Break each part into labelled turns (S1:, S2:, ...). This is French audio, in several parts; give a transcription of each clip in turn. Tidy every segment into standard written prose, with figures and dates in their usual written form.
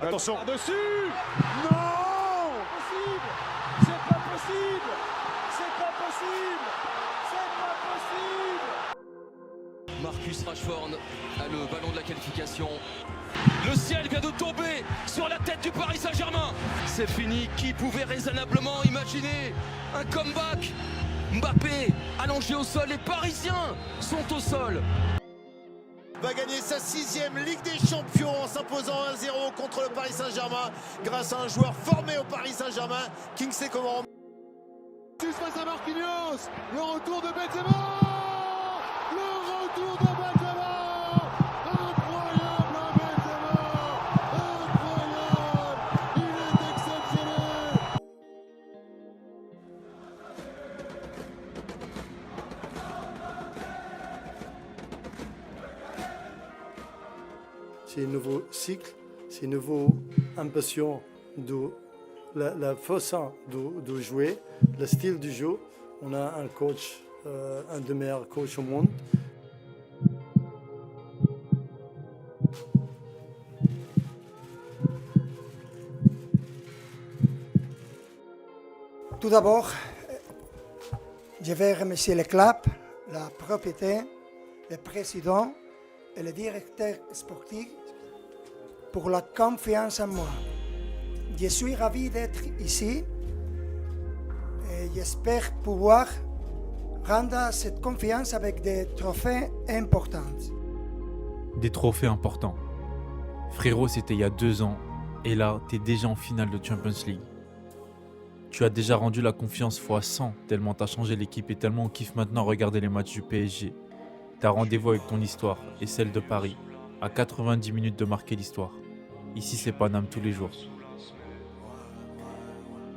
S1: Attention.
S2: Dessus.
S1: Non.
S2: Possible. C'est pas possible. C'est pas possible. C'est pas possible.
S3: Marcus Rashford a le ballon de la qualification. Le ciel vient de tomber sur la tête du Paris Saint-Germain. C'est fini. Qui pouvait raisonnablement imaginer un comeback? Mbappé allongé au sol, les Parisiens sont au sol.
S4: Va gagner sa 6e Ligue des Champions en s'imposant 1-0 contre le Paris Saint-Germain grâce à un joueur formé au Paris Saint-Germain, Kingsley Coman.
S2: Face à Marquinhos. Le retour de Benzema. Le retour de Benzema. Incroyable Benzema. Incroyable. Il est exceptionnel.
S5: C'est un nouveau cycle, c'est une nouvelle ambition de la façon de jouer, le style du jeu. On a un coach, un des meilleurs coachs au monde.
S6: Tout d'abord, je vais remercier le club, la propriété, le président et le directeur sportif pour la confiance en moi. Je suis ravi d'être ici et j'espère pouvoir rendre cette confiance avec des trophées importants.
S7: Des trophées importants. Frérot, c'était il y a 2 ans et là, t'es déjà en finale de Champions League. Tu as déjà rendu la confiance fois 100 tellement t'as changé l'équipe et tellement on kiffe maintenant regarder les matchs du PSG. T'as rendez-vous avec ton histoire et celle de Paris, à 90 minutes de marquer l'histoire. Ici c'est Paname tous les jours.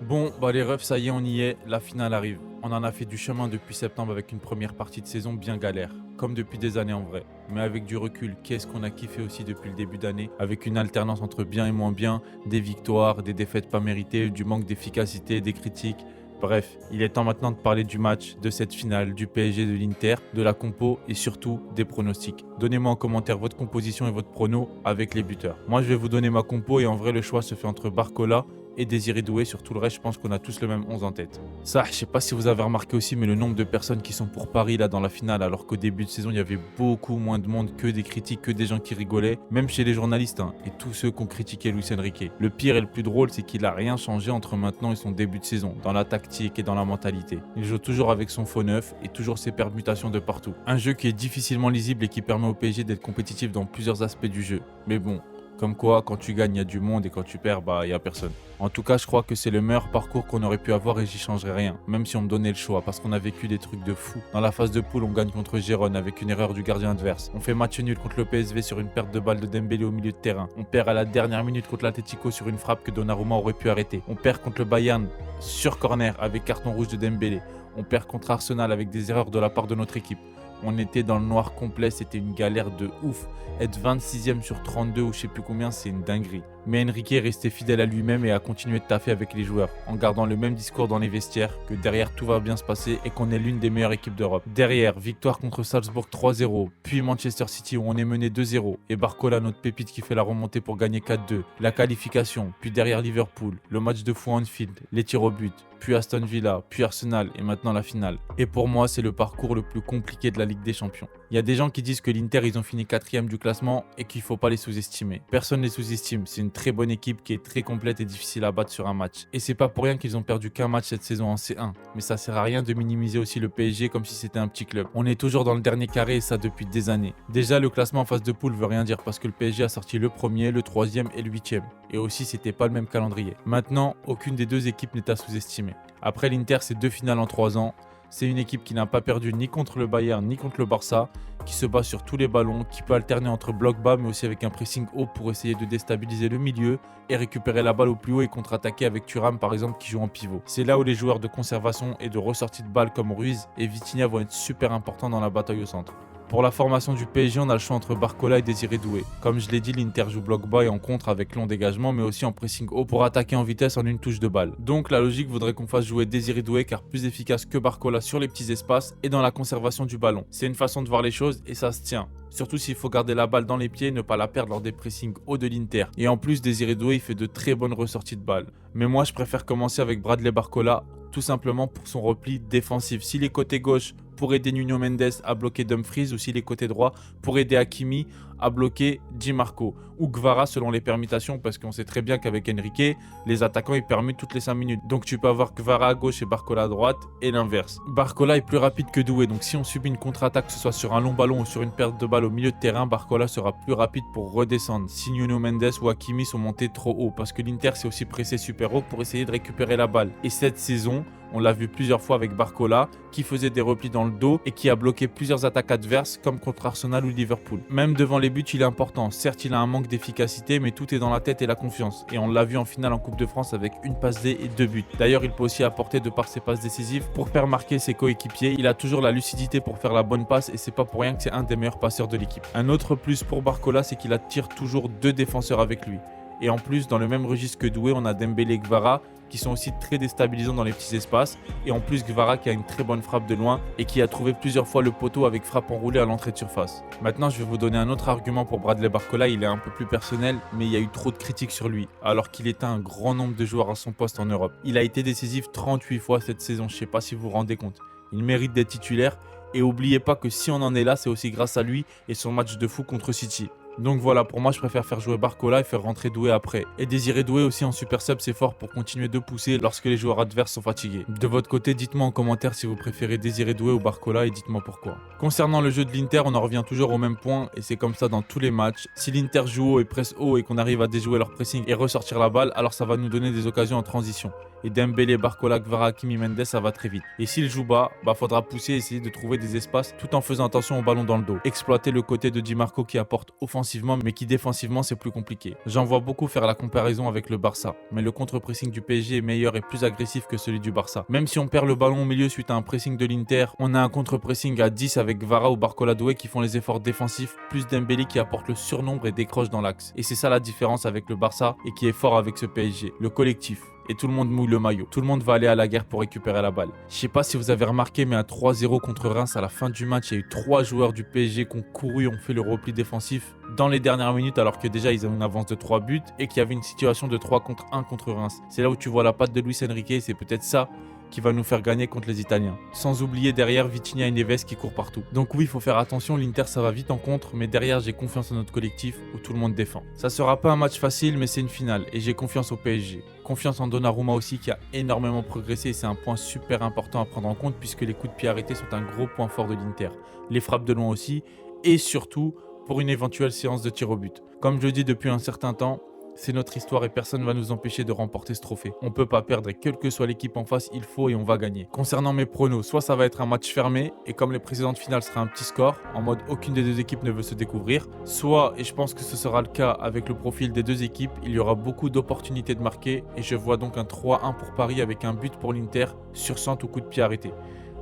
S7: Bon, les refs, ça y est, on y est, la finale arrive. On en a fait du chemin depuis septembre avec une première partie de saison bien galère, comme depuis des années en vrai. Mais avec du recul, qu'est-ce qu'on a kiffé aussi depuis le début d'année, avec une alternance entre bien et moins bien, des victoires, des défaites pas méritées, du manque d'efficacité, des critiques. Bref, il est temps maintenant de parler du match, de cette finale, du PSG, de l'Inter, de la compo et surtout des pronostics. Donnez-moi en commentaire votre composition et votre prono avec les buteurs. Moi je vais vous donner ma compo et en vrai le choix se fait entre Barcola et Désiré Doué. Sur tout le reste, je pense qu'on a tous le même 11 en tête. Ça, je sais pas si vous avez remarqué aussi, mais le nombre de personnes qui sont pour Paris là dans la finale, alors qu'au début de saison, il y avait beaucoup moins de monde, que des critiques, que des gens qui rigolaient, même chez les journalistes et tous ceux qui ont critiqué Luis Enrique. Le pire et le plus drôle, c'est qu'il a rien changé entre maintenant et son début de saison, dans la tactique et dans la mentalité. Il joue toujours avec son faux neuf et toujours ses permutations de partout. Un jeu qui est difficilement lisible et qui permet au PSG d'être compétitif dans plusieurs aspects du jeu. Mais bon, comme quoi, quand tu gagnes, il y a du monde et quand tu perds, il n'y a personne. En tout cas, je crois que c'est le meilleur parcours qu'on aurait pu avoir et j'y changerais rien, même si on me donnait le choix, parce qu'on a vécu des trucs de fou. Dans la phase de poule, on gagne contre Gérone avec une erreur du gardien adverse. On fait match nul contre le PSV sur une perte de balle de Dembélé au milieu de terrain. On perd à la dernière minute contre l'Atlético sur une frappe que Donnarumma aurait pu arrêter. On perd contre le Bayern sur corner avec carton rouge de Dembélé. On perd contre Arsenal avec des erreurs de la part de notre équipe. On était dans le noir complet, c'était une galère de ouf. Être 26e sur 32 ou je sais plus combien, c'est une dinguerie. Mais Enrique est resté fidèle à lui-même et a continué de taffer avec les joueurs, en gardant le même discours dans les vestiaires, que derrière tout va bien se passer et qu'on est l'une des meilleures équipes d'Europe. Derrière, victoire contre Salzbourg 3-0, puis Manchester City où on est mené 2-0, et Barcola, notre pépite qui fait la remontée pour gagner 4-2, la qualification, puis derrière Liverpool, le match de fou à Anfield, les tirs au but, puis Aston Villa, puis Arsenal et maintenant la finale. Et pour moi, c'est le parcours le plus compliqué de la Ligue des Champions. Il y a des gens qui disent que l'Inter, ils ont fini 4e du classement et qu'il ne faut pas les sous-estimer. Personne ne les sous-estime, c'est une très bonne équipe qui est très complète et difficile à battre sur un match. Et c'est pas pour rien qu'ils ont perdu qu'un match cette saison en C1. Mais ça sert à rien de minimiser aussi le PSG comme si c'était un petit club. On est toujours dans le dernier carré et ça depuis des années. Déjà, le classement en phase de poule veut rien dire parce que le PSG a sorti le premier, le 3e et le 8e. Et aussi, c'était pas le même calendrier. Maintenant, aucune des deux équipes n'est à sous-estimer. Après l'Inter, c'est 2 finales en 3 ans. C'est une équipe qui n'a pas perdu ni contre le Bayern ni contre le Barça, qui se bat sur tous les ballons, qui peut alterner entre bloc bas mais aussi avec un pressing haut pour essayer de déstabiliser le milieu et récupérer la balle au plus haut et contre-attaquer avec Thuram par exemple qui joue en pivot. C'est là où les joueurs de conservation et de ressortie de balle comme Ruiz et Vitinha vont être super importants dans la bataille au centre. Pour la formation du PSG, on a le choix entre Barcola et Désiré Doué. Comme je l'ai dit, l'Inter joue bloc bas et en contre avec long dégagement, mais aussi en pressing haut pour attaquer en vitesse en une touche de balle. Donc la logique voudrait qu'on fasse jouer Désiré Doué car plus efficace que Barcola sur les petits espaces et dans la conservation du ballon. C'est une façon de voir les choses et ça se tient. Surtout s'il faut garder la balle dans les pieds et ne pas la perdre lors des pressings hauts de l'Inter. Et en plus, Désiré Doué il fait de très bonnes ressorties de balles. Mais moi je préfère commencer avec Bradley Barcola, tout simplement pour son repli défensif. S'il est côté gauche pour aider Nuno Mendes à bloquer Dumfries ou s'il est côté droit pour aider Hakimi à bloquer Di Marco ou Gvara selon les permutations parce qu'on sait très bien qu'avec Enrique, les attaquants ils permutent toutes les 5 minutes. Donc tu peux avoir Gvara à gauche et Barcola à droite et l'inverse. Barcola est plus rapide que Doué donc si on subit une contre-attaque que ce soit sur un long ballon ou sur une perte de balle au milieu de terrain, Barcola sera plus rapide pour redescendre si Nuno Mendes ou Hakimi sont montés trop haut parce que l'Inter s'est aussi pressé super haut pour essayer de récupérer la balle. Et cette saison, on l'a vu plusieurs fois avec Barcola qui faisait des replis dans le dos et qui a bloqué plusieurs attaques adverses comme contre Arsenal ou Liverpool. Même devant les buts, il est important. Certes, il a un manque d'efficacité, mais tout est dans la tête et la confiance. Et on l'a vu en finale en Coupe de France avec une passe D et 2 buts. D'ailleurs, il peut aussi apporter de par ses passes décisives pour faire marquer ses coéquipiers. Il a toujours la lucidité pour faire la bonne passe et c'est pas pour rien que c'est un des meilleurs passeurs de l'équipe. Un autre plus pour Barcola, c'est qu'il attire toujours 2 défenseurs avec lui. Et en plus, dans le même registre que Doué, on a Dembélé et Gvara qui sont aussi très déstabilisants dans les petits espaces. Et en plus, Gvara qui a une très bonne frappe de loin et qui a trouvé plusieurs fois le poteau avec frappe enroulée à l'entrée de surface. Maintenant, je vais vous donner un autre argument pour Bradley Barcola. Il est un peu plus personnel, mais il y a eu trop de critiques sur lui, alors qu'il éteint un grand nombre de joueurs à son poste en Europe. Il a été décisif 38 fois cette saison, je ne sais pas si vous vous rendez compte. Il mérite d'être titulaire. Et n'oubliez pas que si on en est là, c'est aussi grâce à lui et son match de fou contre City. Donc voilà, pour moi, je préfère faire jouer Barcola et faire rentrer Doué après. Et Désiré Doué aussi en super sub, c'est fort pour continuer de pousser lorsque les joueurs adverses sont fatigués. De votre côté, dites-moi en commentaire si vous préférez Désiré Doué ou Barcola et dites-moi pourquoi. Concernant le jeu de l'Inter, on en revient toujours au même point et c'est comme ça dans tous les matchs. Si l'Inter joue haut et presse haut et qu'on arrive à déjouer leur pressing et ressortir la balle, alors ça va nous donner des occasions en transition. Et Dembélé, Barcola, Gvara, Hakimi, Mendes, ça va très vite. Et s'il joue bas, faudra pousser et essayer de trouver des espaces tout en faisant attention au ballon dans le dos. Exploiter le côté de Di Marco qui apporte offensivement mais qui défensivement c'est plus compliqué. J'en vois beaucoup faire la comparaison avec le Barça, mais le contre-pressing du PSG est meilleur et plus agressif que celui du Barça. Même si on perd le ballon au milieu suite à un pressing de l'Inter, on a un contre-pressing à 10 avec Gvara ou Barcola Doué qui font les efforts défensifs, plus Dembélé qui apporte le surnombre et décroche dans l'axe. Et c'est ça la différence avec le Barça et qui est fort avec ce PSG, le collectif. Et tout le monde mouille le maillot. Tout le monde va aller à la guerre pour récupérer la balle. Je sais pas si vous avez remarqué, mais à 3-0 contre Reims, à la fin du match, il y a eu 3 joueurs du PSG qui ont couru et ont fait le repli défensif dans les dernières minutes, alors que déjà ils ont une avance de 3 buts et qu'il y avait une situation de 3 contre 1 contre Reims. C'est là où tu vois la patte de Luis Enrique et c'est peut-être ça qui va nous faire gagner contre les Italiens. Sans oublier derrière Vitinha et Neves qui courent partout. Donc oui, il faut faire attention, l'Inter ça va vite en contre, mais derrière j'ai confiance en notre collectif où tout le monde défend. Ça sera pas un match facile, mais c'est une finale et j'ai confiance au PSG. Confiance en Donnarumma aussi qui a énormément progressé et c'est un point super important à prendre en compte puisque les coups de pied arrêtés sont un gros point fort de l'Inter. Les frappes de loin aussi et surtout pour une éventuelle séance de tir au but. Comme je le dis depuis un certain temps, c'est notre histoire et personne ne va nous empêcher de remporter ce trophée. On peut pas perdre et quelle que soit l'équipe en face, il faut et on va gagner. Concernant mes pronos, soit ça va être un match fermé et comme les précédentes finales sera un petit score, en mode aucune des deux équipes ne veut se découvrir, soit, et je pense que ce sera le cas avec le profil des deux équipes, il y aura beaucoup d'opportunités de marquer et je vois donc un 3-1 pour Paris avec un but pour l'Inter sur centre ou coup de pied arrêté.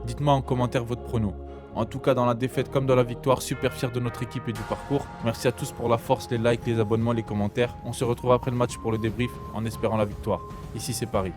S7: Dites-moi en commentaire votre prono. En tout cas, dans la défaite comme dans la victoire, super fier de notre équipe et du parcours. Merci à tous pour la force, les likes, les abonnements, les commentaires. On se retrouve après le match pour le débrief en espérant la victoire. Ici, c'est Paris.